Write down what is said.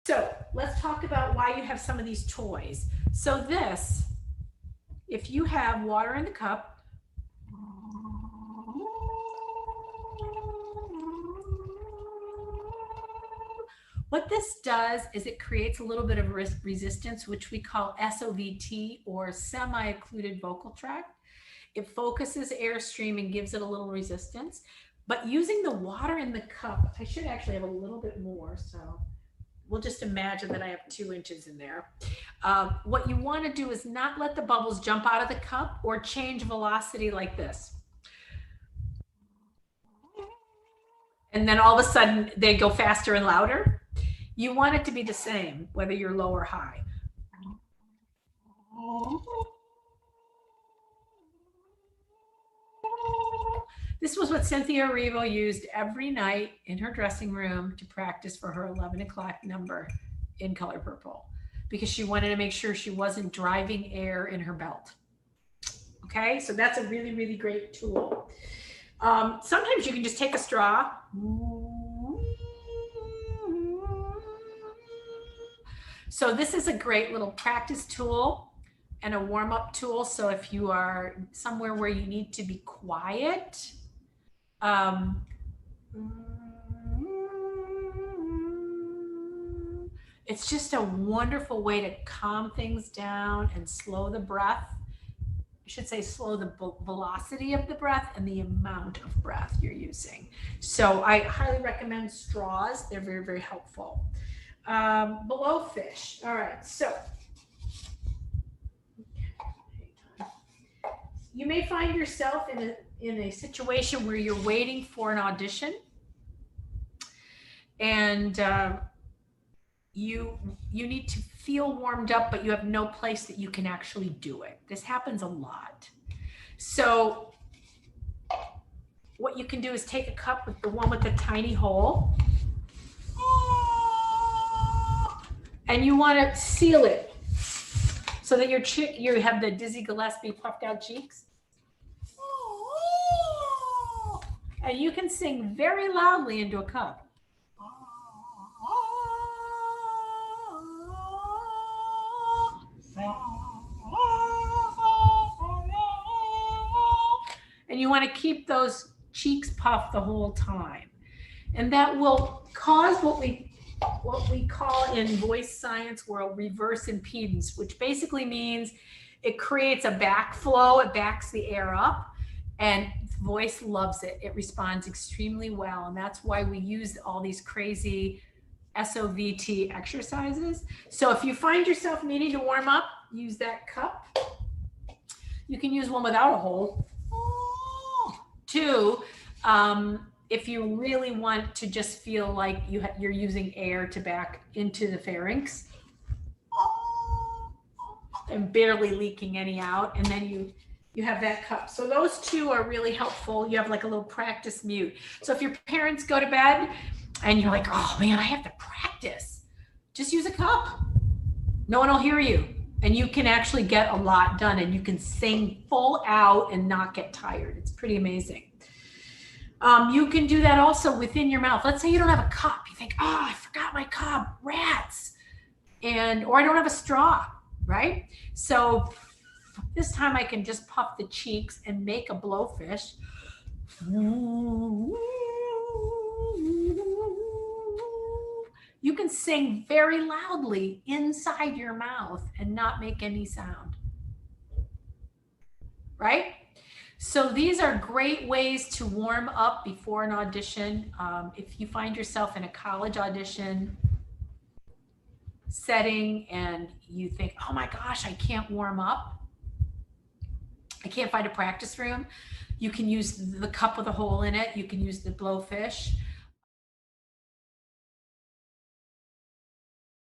So let's talk about why you have some of these toys. So this, if you have water in the cup, what this does is it creates a little bit of resistance, which we call SOVT, or semi-occluded vocal tract. It focuses airstream and gives it a little resistance. But using the water in the cup, I should actually have a little bit more, so we'll just imagine that I have 2 inches in there. What you want to do is not let the bubbles jump out of the cup or change velocity like this. And then all of a sudden they go faster and louder. You want it to be the same, whether you're low or high. This was what Cynthia Erivo used every night in her dressing room to practice for her 11 o'clock number in Color Purple, because she wanted to make sure she wasn't driving air in her belt. Okay, so that's a really, really great tool. Sometimes you can just take a straw. So this is a great little practice tool and a warm-up tool. So if you are somewhere where you need to be quiet, it's just a wonderful way to calm things down and slow the breath. I should say slow the velocity of the breath and the amount of breath you're using. So I highly recommend straws. They're very, very helpful. Blowfish. All right, so you may find yourself in a situation where you're waiting for an audition, and you need to feel warmed up, but you have no place that you can actually do it. This happens a lot. So what you can do is take a cup with the one with the tiny hole, and you want to seal it so that you have the Dizzy Gillespie puffed out cheeks. And you can sing very loudly into a cup. And you want to keep those cheeks puffed the whole time. And that will cause what we call in voice science world reverse impedance, which basically means it creates a backflow. It backs the air up, and voice loves it. It responds extremely well. And that's why we use all these crazy SOVT exercises. So if you find yourself needing to warm up, use that cup. You can use one without a hole. Two, if you really want to just feel like you're using air to back into the pharynx and barely leaking any out, and then you have that cup. So those two are really helpful. You have like a little practice mute. So if your parents go to bed and you're like, oh man, I have to practice, just use a cup. No one will hear you, and you can actually get a lot done, and you can sing full out and not get tired. It's pretty amazing. You can do that also within your mouth. Let's say you don't have a cup. You think, oh, I forgot my cup, rats, or I don't have a straw, right? So this time I can just puff the cheeks and make a blowfish. You can sing very loudly inside your mouth and not make any sound, right? So these are great ways to warm up before an audition. If you find yourself in a college audition setting and you think, oh my gosh, I can't warm up, I can't find a practice room, you can use the cup with a hole in it. You can use the blowfish.